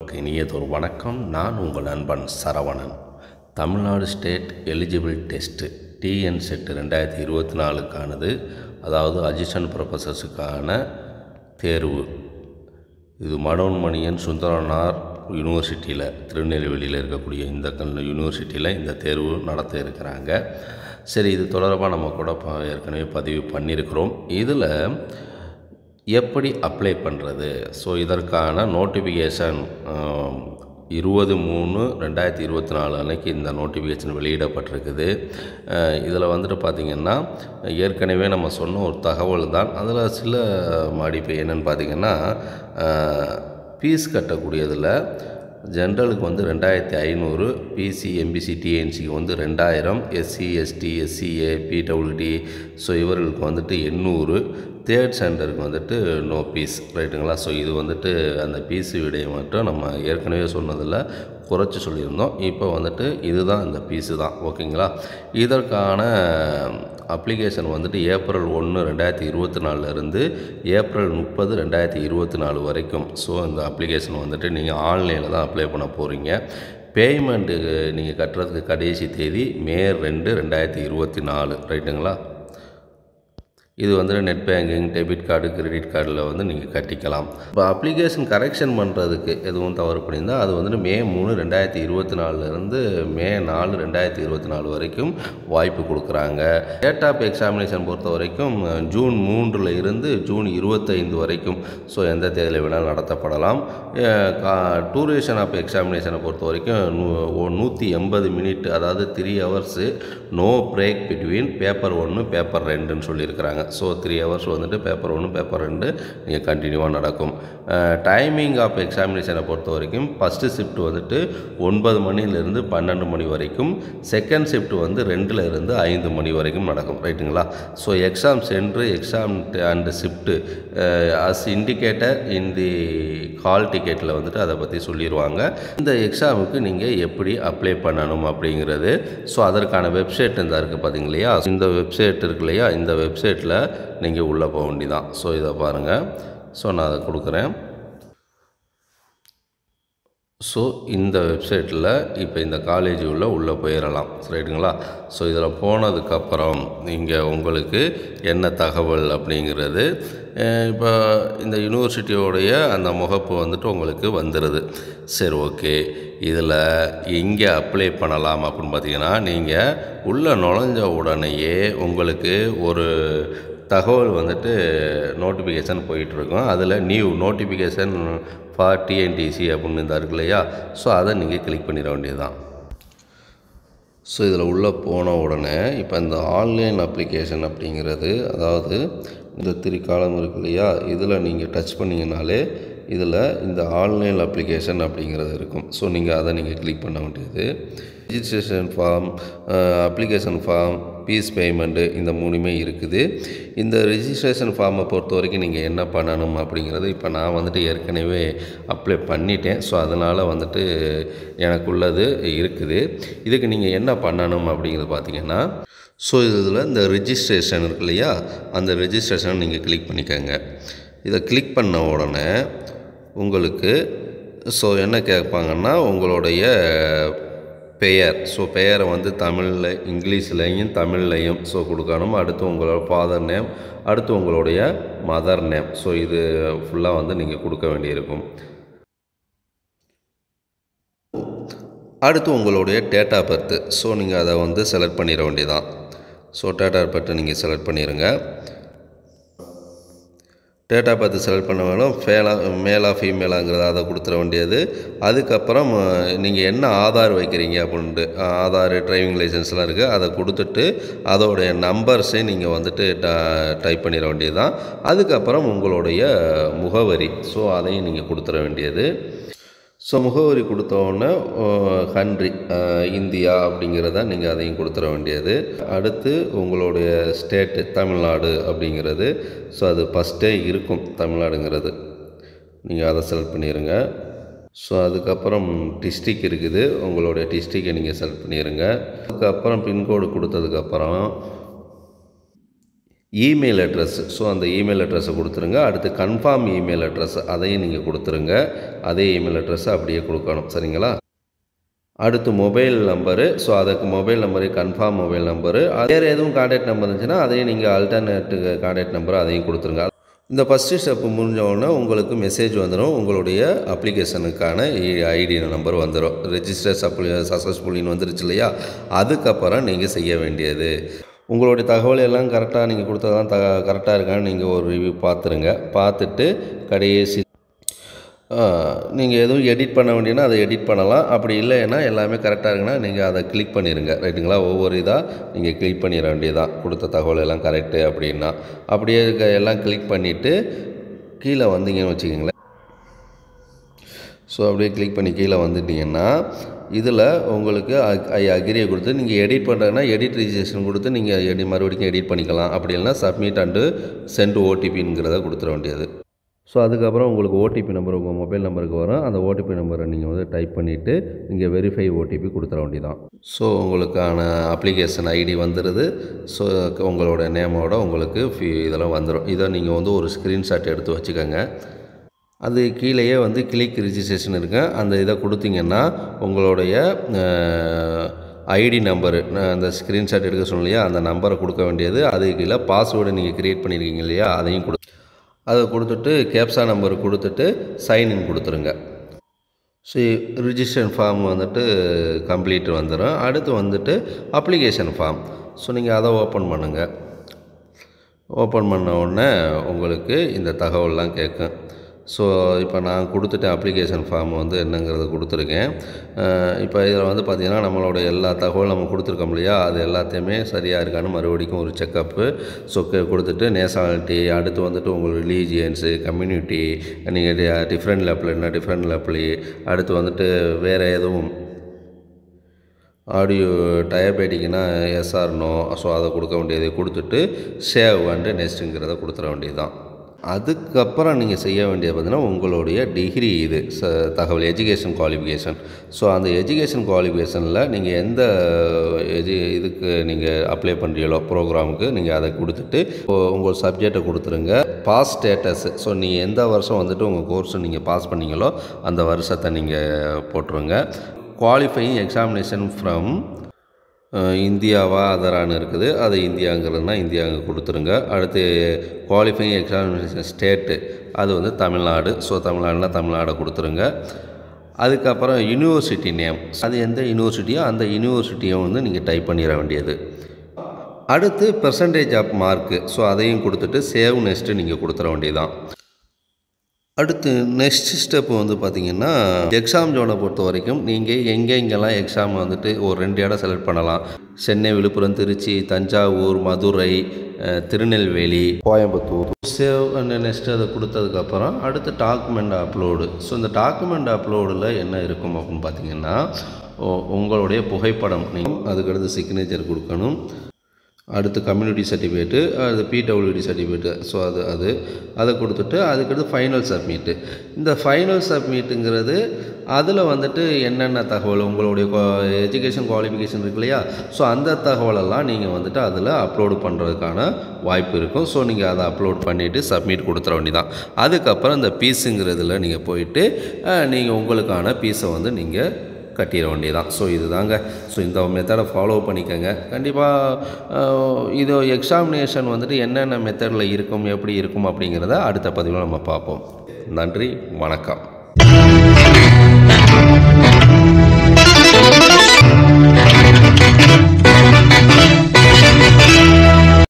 இனியதொரு வணக்கம். நான் உங்கள் நண்பன் Saravanan. Tamil Nadu state eligible test TN set 2024க்கானது, அதாவது அசிஸ்டன்ட் ப்ரொஃபஸர்ஸுக்கான தேர்வு. இது மனோன்மணியன் சுந்தரனார் யூனிவர்சிட்டியில், திருநெல்வேலியில் இருக்கக்கூடிய இந்த யூனிவர்சிட்டியில் இந்த தேர்வு நடத்த இருக்கிறாங்க. சரி, இது தொடர்பாக நம்ம கூட ஏற்கனவே பதிவு பண்ணியிருக்கிறோம். இதில் எப்படி அப்ளை பண்ணுறது? ஸோ இதற்கான நோட்டிஃபிகேஷன் 20/3/2024 அன்னைக்கு இந்த நோட்டிஃபிகேஷன் வெளியிடப்பட்டிருக்குது. இதில் பார்த்திங்கன்னா ஏற்கனவே நம்ம சொன்ன ஒரு தகவல் தான். அதில் சில மாடிஃபை என்னென்னு பார்த்திங்கன்னா, ஃபீஸ் கட்டக்கூடியதில் ஜென்ரலுக்கு 2500, பிசி எம்பிசி டிஎன்சிக்கு 2000, SC ST SCA PWD so இவர்களுக்கு 800, தேர்ட் ஸ்டாண்டர்டுக்கு நோ ஃபீஸ், ரைட்டுங்களா? ஸோ இது அந்த ஃபீஸு விடையை மட்டும் நம்ம ஏற்கனவே சொன்னதில் குறைச்சி சொல்லியிருந்தோம். இப்போ இதுதான் அந்த ஃபீஸு தான், ஓகேங்களா? இதற்கான அப்ளிகேஷன் ஏப்ரல் 1, 2024 ஏப்ரல் 30, 2024 வரைக்கும். ஸோ இந்த அப்ளிகேஷன் நீங்கள் ஆன்லைனில் தான் அப்ளை பண்ண போகிறீங்க. பேமெண்ட்டு நீங்கள் கட்டுறதுக்கு கடைசி தேதி மே 2, 2024, ரைட்டுங்களா? இது net banking, debit card, credit கார்டில் நீங்கள் கட்டிக்கலாம். இப்போ அப்ளிகேஷன் கரெக்ஷன் பண்ணுறதுக்கு எதுவும் தவறு பண்ணியிருந்தால் அது மே 3, 2024 மே 4, 2024 வரைக்கும் வாய்ப்பு கொடுக்குறாங்க. டேட் ஆஃப் எக்ஸாமினேஷன் பொறுத்த வரைக்கும் ஜூன் 3 ஜூன் 25 வரைக்கும், ஸோ எந்த தேதியில் வேணாலும் நடத்தப்படலாம். டூரேஷன் ஆஃப் எக்ஸாமினேஷனை பொறுத்த வரைக்கும் 180 மினிட், அதாவது 3 hours, no break between paper 1 paper 2ன்னு சொல்லியிருக்கிறாங்க. ஸோ 3 hours பேப்பர் 1 பேப்பர் 2 நீங்கள் கண்டினியூவாக நடக்கும். டைமிங் ஆஃப் எக்ஸாமினேஷனை பொறுத்த வரைக்கும் ஃபஸ்ட்டு ஷிஃப்ட் 9 மணிலேருந்து 12 மணி வரைக்கும், செகண்ட் ஷிஃப்ட் 2லேருந்து 5 மணி வரைக்கும் நடக்கும், ரைட்டுங்களா? So exam centre, exam and shift as indicator in the call டிக்கெட்டில் அதை பற்றி சொல்லிடுவாங்க. இந்த எக்ஸாமுக்கு நீங்கள் எப்படி அப்ளை பண்ணணும் அப்படிங்கிறது. ஸோ அதற்கான வெப்சைட் இருக்குது பார்த்தீங்க இல்லையா? இந்த வெப்சைட் இருக்கு இல்லையா? இந்த வெப்சைட்டில் நீங்கள் உள்ளே போக வேண்டியதான். ஸோ இதை பாருங்கள். ஸோ நான் அதை கொடுக்குறேன். ஸோ இந்த வெப்சைட்டில் இப்போ இந்த காலேஜ் உள்ளே போயிடலாம், ரைட்டுங்களா? ஸோ இதில் போனதுக்கப்புறம் இங்கே உங்களுக்கு என்ன தகவல் அப்படிங்கிறது, இப்போ இந்த யூனிவர்சிட்டியோடைய அந்த முகப்பு உங்களுக்கு வந்துடுது. சரி, ஓகே. இதில் இங்கே அப்ளை பண்ணலாம் அப்படின்னு பார்த்தீங்கன்னா, நீங்கள் உள்ளே நுழைஞ்ச உடனேயே உங்களுக்கு ஒரு தகவல் நோட்டிஃபிகேஷன் போயிட்டுருக்கும். அதில் நியூ நோட்டிஃபிகேஷன் ஃபார் டிஎன்டிசி அப்படின்னு இருக்கு இல்லையா? ஸோ அதை நீங்கள் கிளிக் பண்ணிட வேண்டியது தான். ஸோ இதில் உள்ளே போன உடனே இப்போ இந்த ஆன்லைன் அப்ளிகேஷன் அப்படிங்கிறது, அதாவது இந்த 3 காலம் இருக்கு இல்லையா? இதில் நீங்கள் டச் பண்ணிங்கனாலே இதில் இந்த ஆன்லைன் அப்ளிகேஷன் அப்படிங்கிறது இருக்கும். ஸோ அதை நீங்கள் கிளிக் பண்ண வேண்டியது. Registration form, application form, fees payment, இந்த 3மே இருக்குது. இந்த ரிஜிஸ்ட்ரேஷன் ஃபார்மை பொறுத்த வரைக்கும் நீங்கள் என்ன பண்ணணும் அப்படிங்கிறது இப்போ நான் ஏற்கனவே அப்ளை பண்ணிட்டேன். ஸோ அதனால் எனக்குள்ளது இருக்குது. இதுக்கு நீங்கள் என்ன பண்ணணும் அப்படிங்கிறது பார்த்தீங்கன்னா, ஸோ இதில் இந்த ரிஜிஸ்ட்ரேஷன் இருக்கு இல்லையா? அந்த ரிஜிஸ்ட்ரேஷனை நீங்கள் கிளிக் பண்ணிக்கோங்க. இதை கிளிக் பண்ண உடனே உங்களுக்கு என்ன கேட்பாங்கன்னா, உங்களுடைய பெயர். ஸோ பெயரை தமிழில், இங்கிலீஷ்லையும் தமிழ்லையும் கொடுக்கணும். அடுத்து உங்களோட ஃபாதர் நேம், அடுத்து உங்களுடைய மதர் நேம். ஸோ இது ஃபுல்லாக நீங்கள் கொடுக்க வேண்டியிருக்கும். அடுத்து உங்களுடைய டேட் ஆஃப் பர்த்து. ஸோ நீங்கள் அதை செலக்ட் பண்ணிட வேண்டியதான். ஸோ டேட் ஆஃப் பர்த்தை நீங்கள் செலக்ட் பண்ணிடுங்க. டேட் ஆஃப் பர்த் செலக்ட் பண்ண வேணும். மேலா ஃபீமேலாங்கிறத அதை கொடுத்துட வேண்டியது. அதுக்கப்புறம் நீங்கள் என்ன ஆதார் வைக்கிறீங்க அப்படின்ட்டு, ஆதார், டிரைவிங் லைசன்ஸ்லாம் இருக்குது, அதை கொடுத்துட்டு அதோடைய நம்பர்ஸை நீங்கள் டைப் பண்ணிட வேண்டியது தான். அதுக்கப்புறம் உங்களுடைய முகவரி, ஸோ அதையும் நீங்கள் கொடுத்துட வேண்டியது. ஸோ முகவரி கொடுத்தோன்னே கண்ட்ரி இந்தியா அப்படிங்கிறத நீங்கள் அதையும் கொடுத்துட வேண்டியது. அடுத்து உங்களுடைய ஸ்டேட்டு தமிழ்நாடு அப்படிங்கிறது. ஸோ அது ஃபஸ்ட்டே இருக்கும் தமிழ்நாடுங்கிறது, நீங்கள் அதை செலக்ட் பண்ணிடுங்க. ஸோ அதுக்கப்புறம் டிஸ்ட்ரிக் இருக்குது, உங்களுடைய டிஸ்ட்ரிக்கை நீங்கள் செலக்ட் பண்ணிடுங்க. அதுக்கப்புறம் பின்கோடு கொடுத்ததுக்கப்புறம் இமெயில் அட்ரஸ். ஸோ அந்த இமெயில் அட்ரஸை கொடுத்துருங்க. அடுத்து கன்ஃபார்ம் இமெயில் அட்ரஸ் அதையும் நீங்கள் கொடுத்துருங்க. அதே இமெயில் அட்ரஸை அப்படியே கொடுக்கணும். சரிங்களா? அடுத்து மொபைல் நம்பரு. ஸோ அதுக்கு mobile number confirm mobile number. வேறு எதுவும் கான்டாக்ட் நம்பர் இருந்துச்சுன்னா அதையும் நீங்கள் ஆல்டர்னேட்டு கான்டாக்ட் நம்பர் அதையும் கொடுத்துருங்க. இந்த ஃபஸ்ட்டு ஸ்டெப்பு முடிஞ்சோடனே உங்களுக்கு மெசேஜ் வந்துடும். உங்களுடைய அப்ளிகேஷனுக்கான ஐடி நம்பர் வந்துடும். ரெஜிஸ்டர் சக்ஸஸ்ஃபுல்லின்னு வந்துருச்சு இல்லையா? அதுக்கப்புறம் நீங்கள் செய்ய வேண்டியது உங்களுடைய தகவல் எல்லாம் கரெக்டாக நீங்கள் கொடுத்ததான் கரெக்டாக இருக்கான்னு நீங்கள் ஒரு ரிவ்யூ பார்த்துருங்க. பார்த்துட்டு கடைசி நீங்கள் எதுவும் எடிட் பண்ண வேண்டியனா அதை எடிட் பண்ணலாம். அப்படி இல்லைன்னா எல்லாமே கரெக்டாக இருக்குன்னா நீங்கள் அதை கிளிக் பண்ணிடுங்க. ரைட்டுங்களா? ஒவ்வொரு இதாக நீங்கள் கிளிக் பண்ணிட வேண்டியதான். கொடுத்த தகவல் எல்லாம் கரெக்டு அப்படின்னா அப்படியே எல்லாம் கிளிக் பண்ணிவிட்டு கீழே வந்தீங்கன்னு வச்சுக்கிங்களேன். ஸோ அப்படியே கிளிக் பண்ணி கீழே வந்துட்டிங்கன்னா இதில் உங்களுக்கு அக்ரியை கொடுத்து நீங்கள் எடிட் பண்ணுறதுனா எடிட் ரிஜிஸ்ட்ரேஷன் கொடுத்து நீங்கள் மறுபடியும் எடிட் பண்ணிக்கலாம். அப்படி இல்லைனா சப்மிட் அண்டு சென்ட் ஓடிபிங்கிறத கொடுத்துட வேண்டியது. ஸோ அதுக்கப்புறம் உங்களுக்கு ஓடிபி நம்பர் உங்கள் மொபைல் நம்பருக்கு வரும். அந்த ஓடிபி நம்பரை நீங்கள் வந்து டைப் பண்ணிவிட்டு நீங்கள் வெரிஃபை ஓடிபி கொடுத்துட வேண்டியதான். ஸோ உங்களுக்கான அப்ளிகேஷன் ஐடி வந்துடுது. ஸோ உங்களோட நேமோட உங்களுக்கு இதெல்லாம் வந்துடும். இதை நீங்கள் வந்து ஒரு ஸ்க்ரீன்ஷாட் எடுத்து வச்சுக்கோங்க. அது கீழேயே வந்து கிளிக் ரிஜிஸ்ட்ரேஷன் இருக்கு. அந்த இதை கொடுத்தீங்கன்னா உங்களுடைய ஐடி நம்பரு அந்த ஸ்க்ரீன்ஷாட் எடுக்க சொன்னோம் இல்லையா? அந்த நம்பரை கொடுக்க வேண்டியது. அதுக்கு கீழே பாஸ்வேர்டு நீங்கள் க்ரியேட் பண்ணியிருக்கீங்க இல்லையா? அதையும் அதை கொடுத்துட்டு கேப்சா நம்பர் கொடுத்துட்டு சைன்இன் கொடுத்துருங்க. ஸோ ரிஜிஸ்ட்ரேஷன் ஃபார்ம் வந்துட்டு கம்ப்ளீட் வந்துடும். அடுத்து வந்துட்டு அப்ளிகேஷன் ஃபார்ம். ஸோ நீங்கள் அதை ஓப்பன் பண்ணுங்கள். ஓப்பன் பண்ண உடனே உங்களுக்கு இந்த தகவல்லாம் கேட்கும். ஸோ இப்போ நான் கொடுத்துட்டேன். அப்ளிகேஷன் ஃபார்ம் வந்து என்னங்கிறத கொடுத்துருக்கேன். இப்போ இதில் வந்து பார்த்திங்கன்னா நம்மளோட எல்லா தகவலும் நம்ம கொடுத்துருக்கோம் இல்லையா? அது எல்லாத்தையுமே சரியாக இருக்கான்னு மறுபடியும் ஒரு செக்கப்பு. ஸோ கொடுத்துட்டு நேஷனாலிட்டி, அடுத்து வந்துட்டு உங்களுக்கு ரிலீஜியன்ஸு, கம்யூனிட்டி, நீங்கள் டிஃப்ரெண்ட் லெவல்னா டிஃப்ரெண்ட் லெவலி, அடுத்து வந்துட்டு வேறு எதுவும் ஆடியோ டயபெட்டிக்னா எஸ்ஆர் நோ. ஸோ அதை கொடுக்க வேண்டியதை கொடுத்துட்டு சேவ் அண்டு நெக்ஸ்ட்டுங்கிறத கொடுத்துட வேண்டியது தான். அதுக்கப்புறம் நீங்கள் செய்ய வேண்டியது பார்த்தீங்கன்னா உங்களுடைய டிகிரி இது தகவல் எஜுகேஷன் குவாலிஃபிகேஷன். ஸோ அந்த எஜுகேஷன் குவாலிஃபிகேஷனில் நீங்கள் எந்த இதுக்கு நீங்கள் அப்ளை பண்ணுறீங்களோ ப்ரோக்ராமுக்கு நீங்கள் அதை கொடுத்துட்டு உங்கள் சப்ஜெக்டை கொடுத்துருங்க. Pass status. ஸோ நீங்கள் எந்த வருஷம் வந்துட்டு உங்கள் கோர்ஸை நீங்கள் பாஸ் பண்ணீங்களோ அந்த வருஷத்தை நீங்கள் போட்டுருங்க. குவாலிஃபையிங் எக்ஸாமினேஷன் ஃப்ரம் இந்தியாவா அதரான்னு இருக்குது. அது இந்தியாங்கிறதுனா இந்தியா கொடுத்துருங்க. அடுத்து குவாலிஃபையிங் எக்ஸாமினேஷன் ஸ்டேட்டு அது வந்து தமிழ்நாடு. ஸோ தமிழ்நாடுனா தமிழ்நாடை கொடுத்துருங்க. அதுக்கப்புறம் யூனிவர்சிட்டி நேம், அது எந்த யூனிவர்சிட்டியோ அந்த யூனிவர்சிட்டியை வந்து நீங்கள் டைப் பண்ணிட வேண்டியது. அடுத்து பெர்சன்டேஜ் ஆஃப் மார்க்கு. ஸோ அதையும் கொடுத்துட்டு சேவ் நெக்ஸ்ட்டு நீங்கள் கொடுத்துட வேண்டியதுதான். அடுத்து நெக்ஸ்ட் ஸ்டெப் வந்து பார்த்திங்கன்னா எக்ஸாம் ஜோனை பொறுத்த வரைக்கும் நீங்கள் எங்கெங்கெல்லாம் எக்ஸாம் வந்துட்டு ஒரு 2 இடம் செலக்ட் பண்ணலாம். Chennai, Villupuram, Trichy, Thanjavur, Madurai, Tirunelveli, Coimbatore. Save and next அதை கொடுத்ததுக்கப்புறம் அடுத்து டாக்குமெண்ட் அப்லோடு. ஸோ இந்த டாக்குமெண்ட் அப்லோடில் என்ன இருக்கும் அப்படின்னு பார்த்திங்கன்னா உங்களுடைய புகைப்படம், நீங்கள் அதுக்கடுத்து சிக்னேச்சர் கொடுக்கணும். அடுத்து கம்யூனிட்டி சர்டிஃபிகேட்டு, அது பிடபிள்யூடி சர்டிஃபிகேட்டு. ஸோ அதை கொடுத்துட்டு அதுக்கடுத்து ஃபைனல் சப்மிட்டு. இந்த ஃபைனல் சப்மிட்டுங்கிறது அதில் வந்துட்டு என்னென்ன தகவல் உங்களுடைய எஜுகேஷன் குவாலிஃபிகேஷன் இருக்கு இல்லையா? ஸோ அந்த தகவலெல்லாம் நீங்கள் வந்துட்டு அதில் அப்லோடு பண்ணுறதுக்கான வாய்ப்பு இருக்கும். ஸோ நீங்கள் அதை அப்லோட் பண்ணிவிட்டு சப்மிட் கொடுத்துட வேண்டியதான். அதுக்கப்புறம் இந்த பீஸுங்கிறதுல நீங்கள் போயிட்டு நீங்கள் உங்களுக்கான பீஸை வந்து நீங்கள் கட்டிட வேண்டியதான். ஸோ இதுதாங்க. ஸோ இந்த மெத்தடை ஃபாலோ பண்ணிக்கோங்க. கண்டிப்பாக இது எக்ஸாமினேஷன் வந்துட்டு என்னென்ன மெத்தடில் இருக்கும், எப்படி இருக்கும் அப்படிங்கிறத அடுத்த பதிவில் நம்ம பார்ப்போம். நன்றி, வணக்கம்.